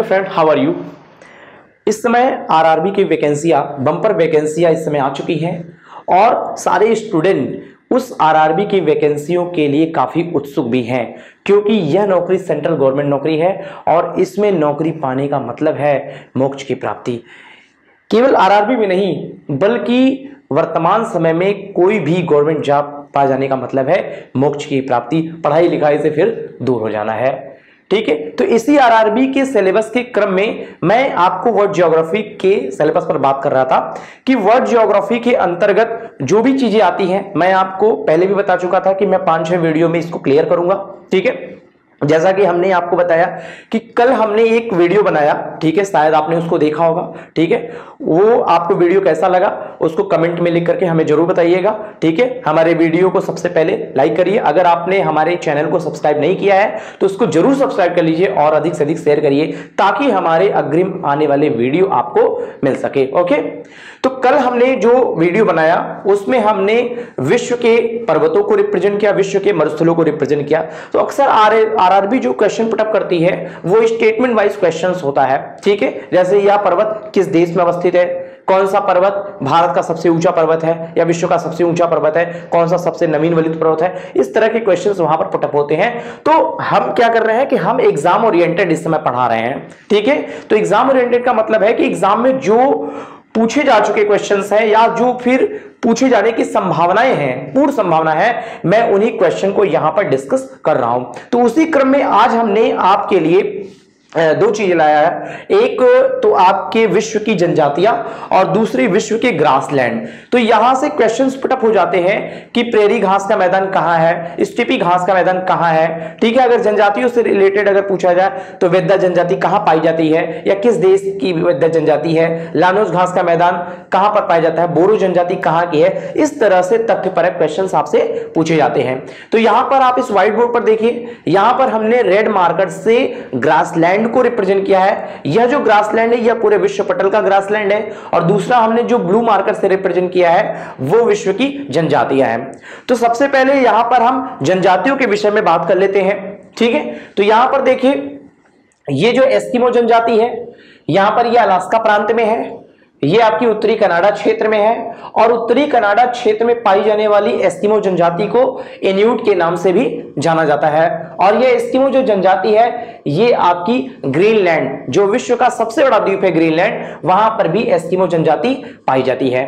Friend, how are you. इस समय RRB की वैकेंसियां, बम्पर वैकेंसियां इस समय आ चुकी हैं और सारे स्टूडेंट उस आरआरबी की वैकेंसियों के लिए काफी उत्सुक भी हैं, क्योंकि यह नौकरी सेंट्रल गवर्नमेंट नौकरी है और इसमें नौकरी पाने का मतलब है मोक्ष की प्राप्ति। केवल आरआरबी में नहीं बल्कि वर्तमान समय में कोई भी गवर्नमेंट जॉब पा जाने का मतलब है मोक्ष की प्राप्ति, पढ़ाई लिखाई से फिर दूर हो जाना है। ठीक है, तो इसी आरआरबी के सिलेबस के क्रम में मैं आपको वर्ल्ड ज्योग्राफी के सिलेबस पर बात कर रहा था कि वर्ल्ड ज्योग्राफी के अंतर्गत जो भी चीजें आती हैं, मैं आपको पहले भी बता चुका था कि मैं 5-6 वीडियो में इसको क्लियर करूंगा। ठीक है, जैसा कि हमने आपको बताया कि कल हमने एक वीडियो बनाया, ठीक है, शायद आपने उसको देखा होगा। ठीक है, वो आपको वीडियो कैसा लगा उसको कमेंट में लिख करके हमें जरूर बताइएगा। ठीक है, हमारे वीडियो को सबसे पहले लाइक करिए, अगर आपने हमारे चैनल को सब्सक्राइब नहीं किया है तो उसको जरूर सब्सक्राइब कर लीजिए और अधिक से अधिक शेयर करिए ताकि हमारे अग्रिम आने वाले वीडियो आपको मिल सके। ओके, तो कल हमने जो वीडियो बनाया उसमें हमने विश्व के पर्वतों को रिप्रेजेंट किया, विश्व के मरुस्थलों को रिप्रेजेंट किया। तो अक्सर आरआरबी जो क्वेश्चन पुटअप करती है वो स्टेटमेंट वाइज क्वेश्चंस होता है। ठीक है, जैसे यह पर्वत किस देश में अवस्थित है, कौन सा पर्वत भारत का सबसे ऊंचा पर्वत है या विश्व का सबसे ऊंचा पर्वत है, कौन सा सबसे नवीन वलित पर्वत है, इस तरह के क्वेश्चंस वहां पर पुटअप होते हैं। तो हम क्या कर रहे हैं कि हम एग्जाम ओरिएंटेड इस समय पढ़ा रहे हैं। ठीक है, तो एग्जाम ओरिएंटेड का मतलब है कि एग्जाम में जो पूछे जा चुके क्वेश्चंस हैं या जो फिर पूछे जाने की संभावनाएं हैं, पूर्ण संभावना है, मैं उन्हीं क्वेश्चन को यहां पर डिस्कस कर रहा हूं। तो उसी क्रम में आज हमने आपके लिए दो चीजें लाया है, एक तो आपके विश्व की जनजातियां और दूसरी विश्व के ग्रासलैंड। तो यहां से क्वेश्चंस पुटअप हो जाते हैं कि प्रेरी घास का मैदान कहां है, स्टेपी घास का मैदान कहां है। ठीक है, अगर जनजातियों से रिलेटेड अगर पूछा जाए तो वेद्दा जनजाति कहां पाई जाती है या किस देश की वेद्दा जनजाति है, लानोस घास का मैदान कहां पर पाया जाता है, बोरो जनजाति कहां की है, इस तरह से तथ्यपरक क्वेश्चंस आपसे पूछे जाते हैं। तो यहां पर आप इस व्हाइट बोर्ड पर देखिए, यहां पर हमने रेड मार्कर से ग्रासलैंड को रिप्रेजेंट किया है। यह जो ग्रासलैंड है यह पूरे विश्व पटल का ग्रासलैंड है और दूसरा हमने जो ब्लू मार्कर से रिप्रेजेंट किया है वो विश्व की जनजातियां हैं। तो सबसे पहले यहां पर हम जनजातियों के विषय में बात कर लेते हैं। ठीक है, तो यहां पर देखिए ये जो एस्किमो जनजाति है यहां पर यह अलास्का प्रांत में है, ये आपकी उत्तरी कनाडा क्षेत्र में है और उत्तरी कनाडा क्षेत्र में पाई जाने वाली एस्किमो जनजाति को इन्यूट के नाम से भी जाना जाता है। और ये एस्किमो जो जनजाति है ये आपकी ग्रीनलैंड, जो विश्व का सबसे बड़ा द्वीप है ग्रीनलैंड, वहां पर भी एस्किमो जनजाति पाई जाती है।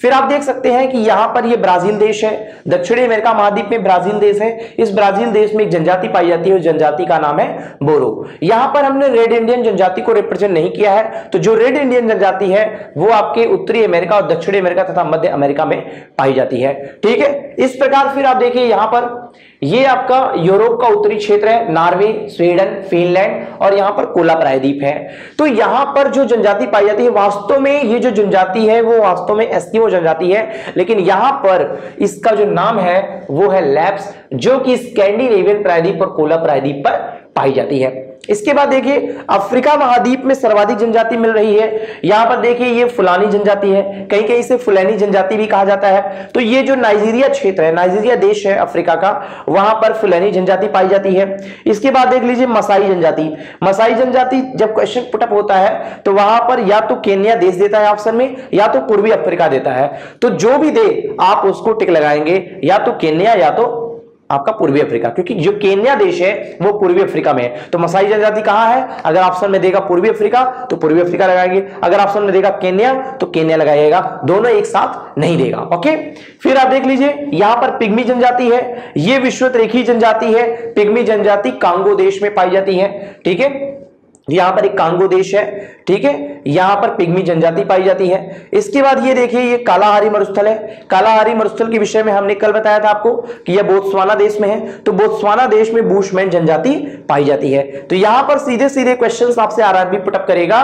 फिर आप देख सकते हैं कि यहां पर ये ब्राजील देश है, दक्षिणी अमेरिका महाद्वीप में ब्राजील देश है। इस ब्राजील देश में एक जनजाति पाई जाती है, उस जनजाति का नाम है बोरो। यहां पर हमने रेड इंडियन जनजाति को रिप्रेजेंट नहीं किया है, तो जो रेड इंडियन जनजाति है वो आपके उत्तरी अमेरिका और दक्षिणी अमेरिका तथा मध्य अमेरिका में पाई जाती है। ठीक है, इस प्रकार फिर आप देखिए यहां पर ये आपका यूरोप का उत्तरी क्षेत्र है, नॉर्वे, स्वीडन, फिनलैंड और यहां पर कोला प्रायद्वीप है। तो यहां पर जो जनजाति पाई जाती है वास्तव में ये जो जनजाति है वो वास्तव में एस्किमो जनजाति है, लेकिन यहां पर इसका जो नाम है वो है लैप्स, जो कि स्कैंडिनेवियन प्रायद्वीप और कोला प्रायद्वीप पर पाई जाती है। इसके बाद देखिए अफ्रीका महाद्वीप में सर्वाधिक जनजाति मिल रही है। यहां पर देखिए ये फुलानी जनजाति है, कहीं कहीं से फुलैनी जनजाति भी कहा जाता है। तो ये जो नाइजीरिया क्षेत्र है, नाइजीरिया देश है अफ्रीका का, वहां पर फुलैनी जनजाति पाई जाती है। इसके बाद देख लीजिए मसाई जनजाति। मसाई जनजाति जब क्वेश्चन पुटअप होता है तो वहां पर या तो केन्या देश देता है ऑप्शन में या तो पूर्वी अफ्रीका देता है, तो जो भी दे आप उसको टिक लगाएंगे, या तो केन्या या तो आपका पूर्वी अफ्रीका, क्योंकि जो केन्या देश है वो पूर्वी अफ्रीका में है। तो मसाई जनजाति कहां है, अगर ऑप्शन में देगा पूर्वी अफ्रीका तो पूर्वी अफ्रीका लगाएंगे, अगर ऑप्शन में देगा केन्या तो केन्या लगाइएगा, दोनों एक साथ नहीं देगा। ओके, फिर आप देख लीजिए यहां पर पिग्मी जनजाति है, ये विषुवत-रेखीय जनजाति है। पिग्मी जनजाति कांगो देश में पाई जाती है। ठीक है, यहां पर एक कांगो देश है। ठीक है, यहां पर पिग्मी जनजाति पाई जाती है। इसके बाद ये देखिए ये कालाहारी मरुस्थल है। कालाहारी मरुस्थल के विषय में हमने कल बताया था आपको कि यह बोत्सवाना देश में है। तो बोत्सवाना देश में बुशमैन जनजाति पाई जाती है। तो यहां पर सीधे सीधे क्वेश्चंस आपसे आरआरबी पुटअप करेगा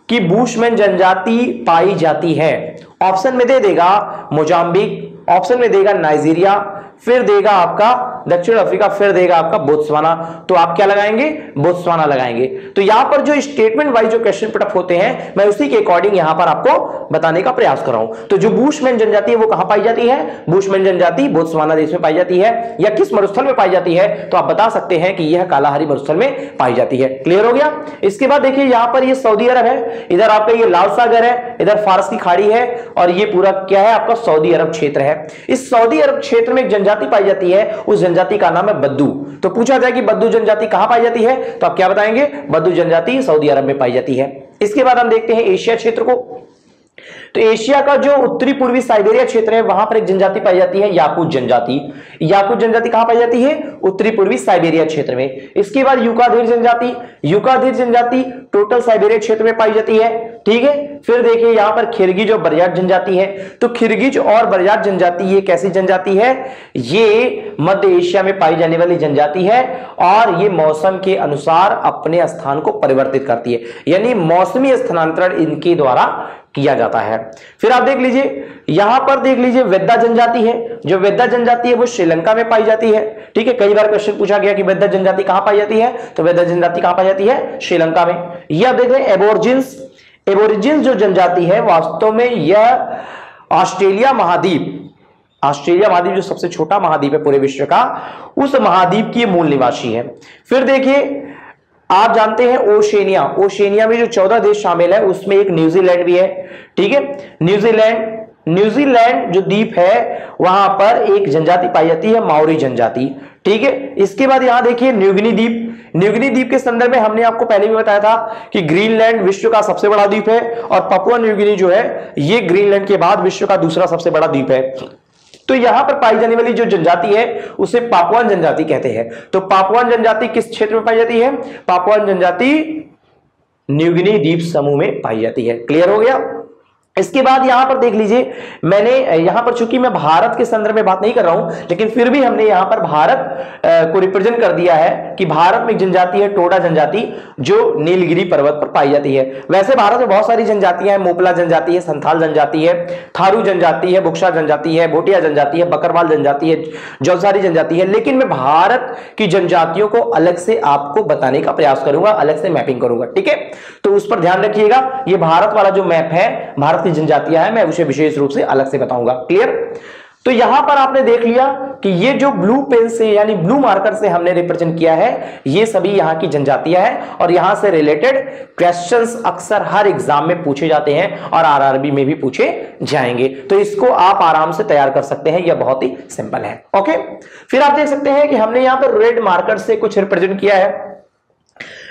कि बुशमैन जनजाति पाई जाती है। ऑप्शन में दे देगा मोजाम्बिक, ऑप्शन में देगा नाइजीरिया, फिर देगा आपका दक्षिण अफ्रीका, फिर देगा आपका बोत्सवाना। तो आप क्या लगाएंगे? बोत्सवाना लगाएंगे। तो यहां पर जो स्टेटमेंट वाइज जो क्वेश्चन पुटअप होते हैं मैं उसी के अकॉर्डिंग यहां पर आपको बताने का प्रयास कर रहा हूं। तो जो बुशमैन जनजाति है वो कहां पाई जाती है? बुशमैन जनजाति बोत्सवाना देश में पाई जाती है। या किस मरुस्थल में पाई जाती है? तो आप बता सकते हैं कि यह कालाहारी मरुस्थल में पाई जाती है। क्लियर हो गया? इसके बाद देखिए यहां पर ये सऊदी अरब है, इधर आपका ये लाल सागर है, इधर फारस की खाड़ी है और ये पूरा क्या है आपका सऊदी अरब क्षेत्र है। इस सऊदी अरब क्षेत्र में एक जनजाति पाई जाती है, उस जनजाति का नाम है बद्दू। तो पूछा जाए कि बद्दू जनजाति कहां पाई जाती है तो आप क्या बताएंगे? बद्दू जनजाति सऊदी अरब में पाई जाती है। इसके बाद हम देखते हैं एशिया क्षेत्र को। तो एशिया का जो उत्तरी पूर्वी साइबेरिया क्षेत्र है वहां पर एक जनजाति पाई जाती है याकूत जनजाति। याकूत जनजाति कहां पाई जाती है? उत्तरी पूर्वी साइबेरिया क्षेत्र में। इसके बाद यूकाधीर जनजाति, यूकाधीर जनजाति टोटल साइबेरिया क्षेत्र में पाई जाती है। ठीक है, फिर देखिए यहां पर खिरगिज और बरजाट जनजाति है। तो खिरगिज और बरजाट जनजाति ये कैसी जनजाति है? ये मध्य एशिया में पाई जाने वाली जनजाति है और ये मौसम के अनुसार अपने स्थान को परिवर्तित करती है, यानी मौसमी स्थानांतरण इनके द्वारा किया जाता है। फिर आप देख लीजिए यहां पर देख लीजिए वेद्दा जनजाति है। जो वेद्दा जनजाति है वो श्रीलंका में पाई जाती है। ठीक है, कई बार क्वेश्चन पूछा गया कि वेद्दा जनजाति कहां पाई जाती है, तो वेद्दा जनजाति कहां पाई जाती है? श्रीलंका में। यह देख रहे हैं एबोरिजिन्स। एबोरिजिन्स जो जनजाति है वास्तव में यह ऑस्ट्रेलिया महाद्वीप, ऑस्ट्रेलिया महाद्वीप जो सबसे छोटा महाद्वीप है पूरे विश्व का, उस महाद्वीप की मूल निवासी है। फिर देखिए आप जानते हैं ओशेनिया, ओशेनिया में जो 14 देश शामिल है उसमें एक न्यूजीलैंड भी है। ठीक है, न्यूजीलैंड जो द्वीप है वहां पर एक जनजाति पाई जाती है माओरी जनजाति। ठीक है, इसके बाद यहां देखिए न्यूगिनी द्वीप। न्यूगिनी द्वीप के संदर्भ में हमने आपको पहले भी बताया था कि ग्रीनलैंड विश्व का सबसे बड़ा द्वीप है और पपुआ न्यूगिनी जो है ये ग्रीनलैंड के बाद विश्व का दूसरा सबसे बड़ा द्वीप है। तो यहां पर पाई जाने वाली जो जनजाति है उसे पापुआन जनजाति कहते हैं। तो पापुआन जनजाति किस क्षेत्र में पाई जाती है? पापुआन जनजाति न्यूगिनी द्वीप समूह में पाई जाती है। क्लियर हो गया? इसके बाद यहां पर देख लीजिए मैंने यहां पर चूंकि मैं भारत के संदर्भ में बात नहीं कर रहा हूं लेकिन फिर भी हमने यहां पर भारत को रिप्रेजेंट कर दिया है कि भारत में एक जनजाति है टोडा जनजाति जो नीलगिरी पर्वत पर पाई जाती है। वैसे भारत में बहुत सारी जनजातियां हैं, मोपला जनजाति है, संथाल जनजाति है, थारू जनजाति है, बुक्शा जनजाति है, भोटिया जनजाति है, बकरवाल जनजाति है, जौलसारी जनजाति है, लेकिन मैं भारत की जनजातियों को अलग से आपको बताने का प्रयास करूंगा, अलग से मैपिंग करूंगा। ठीक है, तो उस पर ध्यान रखिएगा। ये भारत वाला जो मैप है भारत की जनजातियां हैं मैं उसे विशेष रूप से अलग से बताऊंगा। क्लियर? तो यहां पर आपने देख लिया कि ये जो ब्लू पेन से यानी ब्लू मार्कर से हमने रिप्रेजेंट किया है ये सभी यहां की जनजातियां हैं और यहां से रिलेटेड क्वेश्चंस अक्सर हर एग्जाम में पूछे जाते हैं और आरआरबी में भी पूछे जाएंगे। तो इसको आप आराम से तैयार कर सकते हैं, यह बहुत ही सिंपल है। ओके, फिर आप देख सकते हैं कि हमने यहां पर रेड मार्कर से कुछ रिप्रेजेंट किया है।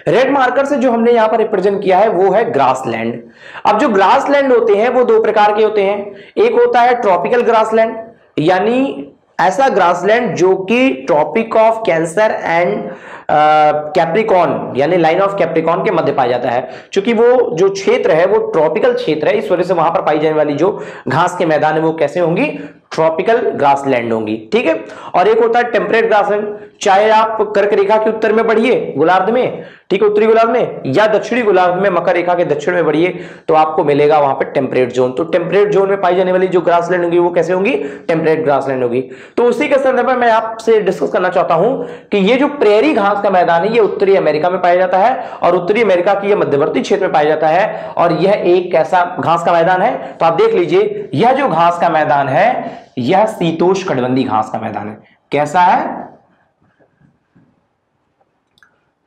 रेड मार्कर से जो हमने यहां पर रिप्रेजेंट किया है वो है ग्रासलैंड। अब जो ग्रासलैंड होते हैं वो दो प्रकार के होते हैं। एक होता है ट्रॉपिकल ग्रासलैंड यानी ऐसा ग्रासलैंड जो कि tropic of cancer and capricorn यानी लाइन ऑफ कैप्रिकॉन के मध्य पाया जाता है। क्योंकि वो जो क्षेत्र है वो ट्रॉपिकल क्षेत्र है, इस वजह से वहां पर पाई जाने वाली जो घास के मैदान है वो कैसे होंगी? ट्रॉपिकल ग्रासलैंड होंगी। ठीक है, और एक होता है टेम्परेट ग्रासलैंड, चाहे आप कर्क रेखा के उत्तर में बढ़िए गोलार्ध में, ठीक है, उत्तरी गोलार्ध में, या दक्षिणी गोलार्ध में मकर रेखा के दक्षिण में बढ़िए तो आपको मिलेगा वहां पर टेम्परेट जोन। तो टेम्परेट जोन में पाई जाने वाली जो ग्रासलैंड होगी वो कैसे होंगी? टेम्परेट ग्रासलैंड होगी। तो उसी के संदर्भ में मैं आपसे डिस्कस करना चाहता हूं कि ये जो प्रेरी घास का मैदान है ये उत्तरी अमेरिका में पाया जाता है और उत्तरी अमेरिका की यह मध्यवर्ती क्षेत्र में पाया जाता है और यह एक कैसा घास का मैदान है? तो आप देख लीजिए यह जो घास का मैदान है यह शीतोष्णकटिबंधीय घास का मैदान है। कैसा है?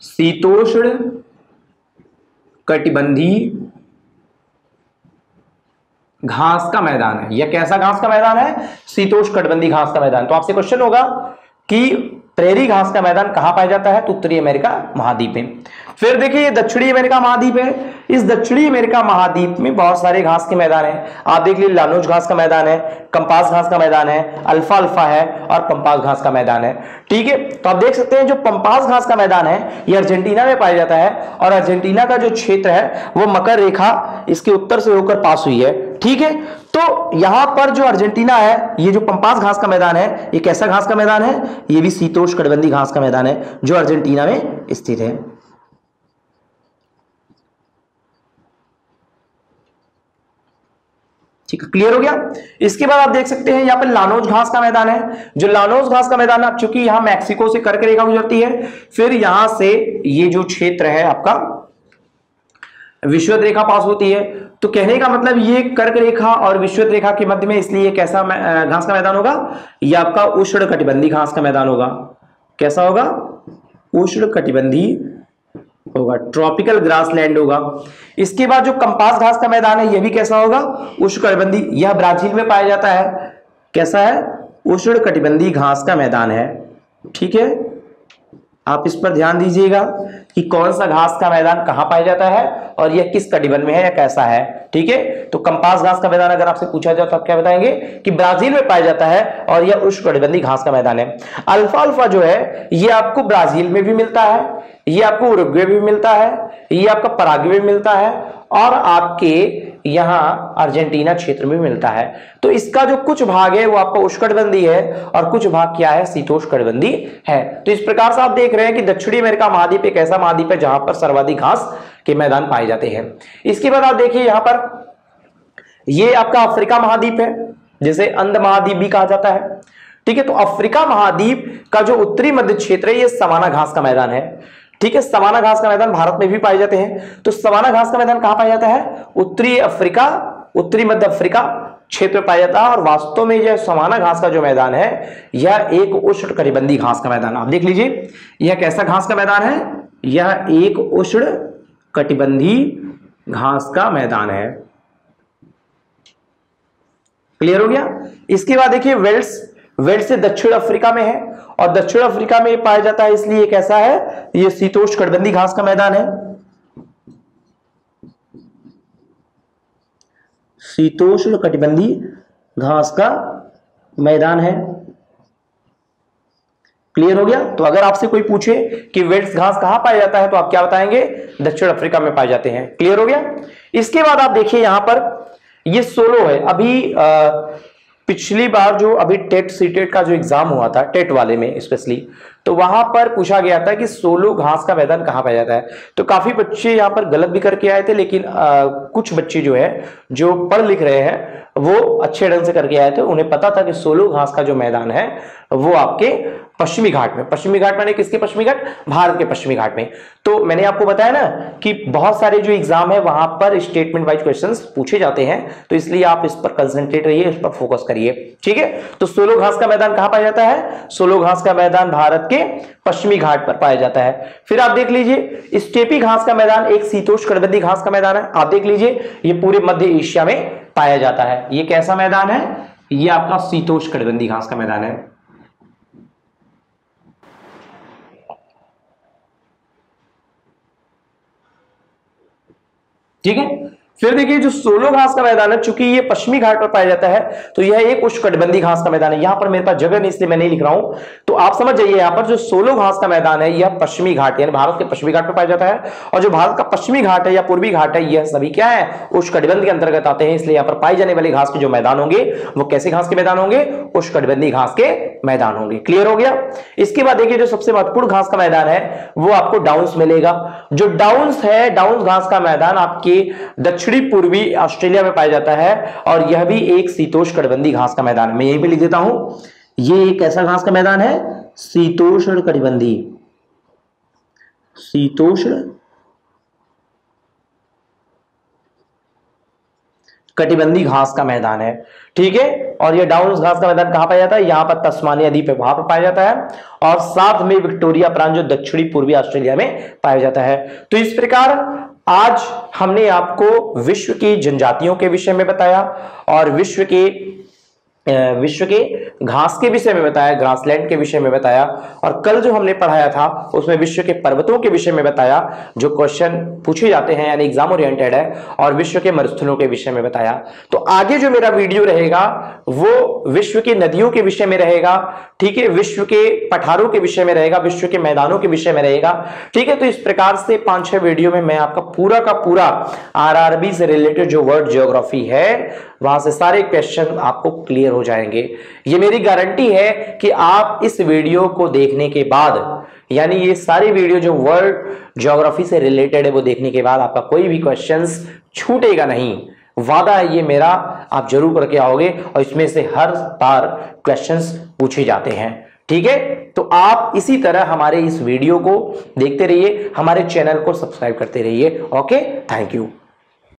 शीतोष्ण कटिबंधीय घास का मैदान है। यह कैसा घास का मैदान है? शीतोष्ण कटिबंधीय घास का मैदान। तो आपसे क्वेश्चन होगा कि प्रेरी घास का मैदान कहां पाया जाता है? तो उत्तरी अमेरिका महाद्वीप में। फिर देखिए ये दक्षिणी अमेरिका महाद्वीप है। इस दक्षिणी अमेरिका महाद्वीप में बहुत सारे घास के मैदान हैं। आप देख लीजिए लानोज घास का मैदान है, कंपास घास का मैदान है, अल्फा अल्फा है और पंपास घास का मैदान है। ठीक है, तो आप देख सकते हैं जो पंपास घास का मैदान है यह अर्जेंटीना में पाया जाता है और अर्जेंटीना का जो क्षेत्र है वो मकर रेखा इसके उत्तर से होकर पास हुई है। ठीक है, तो यहां पर जो अर्जेंटीना है ये जो पंपास घास का मैदान है ये कैसा घास का मैदान है? ये भी शीतोष्णकटिबंधीय घास का मैदान है जो अर्जेंटीना में स्थित है। ठीक है, क्लियर हो गया। इसके बाद आप देख सकते हैं यहाँ पर लानोज घास का मैदान है। जो लानोज घास का मैदान है, चूंकि यहाँ मैक्सिको से कर्क रेखा गुजरती है, फिर यहां से ये जो क्षेत्र है आपका विषुवत रेखा पास होती है। तो कहने का मतलब ये कर्क रेखा और विषुवत रेखा के मध्य में, इसलिए कैसा घास का मैदान होगा, ये आपका उष्ण कटिबंधी घास का मैदान होगा। कैसा होगा? उष्ण कटिबंधी होगा, ट्रॉपिकल ग्रासलैंड होगा। इसके बाद जो कंपास घास का मैदान है, यह भी कैसा होगा? उष्ण कटिबंधी। यह ब्राजील में पाया जाता है। कैसा है? उष्ण कटिबंधी घास का मैदान है। ठीक है, आप इस पर ध्यान दीजिएगा कि कौन सा घास का मैदान कहां पाया जाता है और यह किस कटिबंध में है या कैसा है। ठीक है, तो कंपास घास का मैदान अगर आपसे पूछा जाए तो आप क्या बताएंगे कि ब्राजील में पाया जाता है और यह उष्ण कटिबंधी घास का मैदान है। अल्फाल्फा जो है ये आपको ब्राजील में भी मिलता है, ये आपको उरुग्वे भी मिलता है, ये आपका पराग्वे में मिलता है और आपके यहां अर्जेंटीना क्षेत्र में मिलता है। तो इसका जो कुछ भाग है वो आपका उष्णकटिबंधीय है और कुछ भाग क्या है? शीतोष्णकटिबंधीय है। तो इस प्रकार से आप देख रहे हैं कि दक्षिणी अमेरिका महाद्वीप एक ऐसा महाद्वीप है जहां पर सर्वाधिक घास के मैदान पाए जाते हैं। इसके बाद आप देखिए यहां पर ये आपका अफ्रीका महाद्वीप है, जिसे अंध महाद्वीप भी कहा जाता है। ठीक है, तो अफ्रीका महाद्वीप का जो उत्तरी मध्य क्षेत्र है ये सवाना घास का मैदान है। ठीक है, सवाना घास का मैदान भारत में भी पाए जाते हैं। तो सवाना घास का मैदान कहां पाया जाता है? उत्तरी अफ्रीका, उत्तरी मध्य अफ्रीका क्षेत्र में पाया जाता है। और वास्तव में यह सवाना घास का जो मैदान है यह एक उष्ण कटिबंधी घास का मैदान। आप देख लीजिए यह कैसा घास का मैदान है? यह एक उष्ण कटिबंधी घास का मैदान है। क्लियर हो गया। इसके बाद देखिए वेल्स से दक्षिण अफ्रीका में है और दक्षिण अफ्रीका में पाया जाता है, इसलिए कैसा है? यह शीतोष्ण कटिबंधी घास का मैदान है। शीतोष्ण कटिबंधी घास का मैदान है। क्लियर हो गया। तो अगर आपसे कोई पूछे कि वेल्स घास कहां पाया जाता है तो आप क्या बताएंगे? दक्षिण अफ्रीका में पाए जाते हैं। क्लियर हो गया। इसके बाद आप देखिए यहां पर ये सोलो है। अभी पिछली बार जो अभी टेट सीटेट का जो एग्जाम हुआ था, टेट वाले में स्पेशली, तो वहां पर पूछा गया था कि सोलो घास का मैदान कहां पाया जाता है। तो काफी बच्चे यहां पर गलत भी करके आए थे, लेकिन कुछ बच्चे जो है जो पढ़ लिख रहे हैं वो अच्छे ढंग से करके आए थे। उन्हें पता था कि सोलो घास का जो मैदान है वो आपके पश्चिमी घाट में, पश्चिमी घाट माने किसके पश्चिमी घाट? भारत के पश्चिमी घाट में। तो मैंने आपको बताया ना कि बहुत सारे जो एग्जाम है वहां पर स्टेटमेंट वाइज क्वेश्चंस पूछे जाते हैं, तो इसलिए आप इस पर कंसंट्रेट रहिए, इस पर फोकस करिए। ठीक है, तो सोलो घास का मैदान कहां पाया जाता है? सोलो घास का मैदान भारत के पश्चिमी घाट पर पाया जाता है। फिर आप देख लीजिए स्टेपी घास का मैदान एक शीतोष्ण कटिबंधी घास का मैदान है। आप देख लीजिए ये पूरे मध्य एशिया में पाया जाता है। ये कैसा मैदान है? ये आपका शीतोष्ण कटिबंधी घास का मैदान है। ठीक है, फिर देखिए जो सोलो घास का मैदान है, चूंकि ये पश्चिमी घाट पर पाया जाता है तो यह एक उष्णकटिबंधी घास का मैदान है। यहां पर मेरे पास जगह नहीं इसलिए मैं नहीं लिख रहा हूं, तो आप समझ जाइए यहां पर जो सोलो घास का मैदान है यह पश्चिमी घाट यानी भारत के पश्चिमी घाट पर पाया जाता है। और जो भारत का पश्चिमी घाट है या पूर्वी घाट है यह सभी क्या है? उष्णकटिबंध के अंतर्गत आते हैं। इसलिए यहां पर पाई जाने वाली घास के जो मैदान होंगे वो कैसे घास के मैदान होंगे? उष्णकटिबंधी घास के मैदान होंगे। क्लियर हो गया। इसके बाद देखिए जो सबसे महत्वपूर्ण घास का मैदान है वो आपको डाउन्स मिलेगा। जो डाउन्स है, डाउन्स घास का मैदान आपके दक्षिणी पूर्वी ऑस्ट्रेलिया में पाया जाता है और यह भी एक शीतोष्ण कटिबंधी घास का मैदान है। मैं यहीं पे लिख देता हूं, ये एक ऐसा घास का मैदान है शीतोष्ण कटिबंधी, शीतोष्ण कटिबंधी घास का मैदान है। ठीक है, और ये डाउन्स घास का मैदान कहां पाया जाता है? यहां पर तस्मानिया द्वीप है वहां पर पाया जाता है और साथ में विक्टोरिया प्रांत जो दक्षिणी पूर्वी ऑस्ट्रेलिया में पाया जाता है। तो इस प्रकार आज हमने आपको विश्व की जनजातियों के विषय में बताया और विश्व के घास के विषय में बताया, ग्रासलैंड के विषय में बताया, और कल जो हमने पढ़ाया था उसमें विश्व के पर्वतों के विषय में बताया जो क्वेश्चन पूछे जाते हैं यानी एग्जाम ओरिएंटेड है, और विश्व के मरुस्थलों के विषय में बताया। तो आगे जो मेरा वीडियो रहेगा वो विश्व की नदियों के विषय में रहेगा। ठीक है, विश्व के पठारों के विषय में रहेगा, विश्व के मैदानों के विषय में रहेगा। ठीक है, तो इस प्रकार से 5-6 वीडियो में मैं आपका पूरा का पूरा आरआरबी से रिलेटेड जो वर्ल्ड ज्योग्राफी है वहां से सारे क्वेश्चन आपको क्लियर हो जाएंगे। ये मेरी गारंटी है कि आप इस वीडियो को देखने के बाद यानी ये सारी वीडियो जो वर्ल्ड ज्योग्राफी से रिलेटेड है वो देखने के बाद आपका कोई भी क्वेश्चंस छूटेगा नहीं। वादा है ये मेरा आप जरूर करके आओगे और इसमें से हर बार क्वेश्चंस पूछे जाते हैं। ठीक है, तो आप इसी तरह हमारे इस वीडियो को देखते रहिए, हमारे चैनल को सब्सक्राइब करते रहिए। Okay, thank you.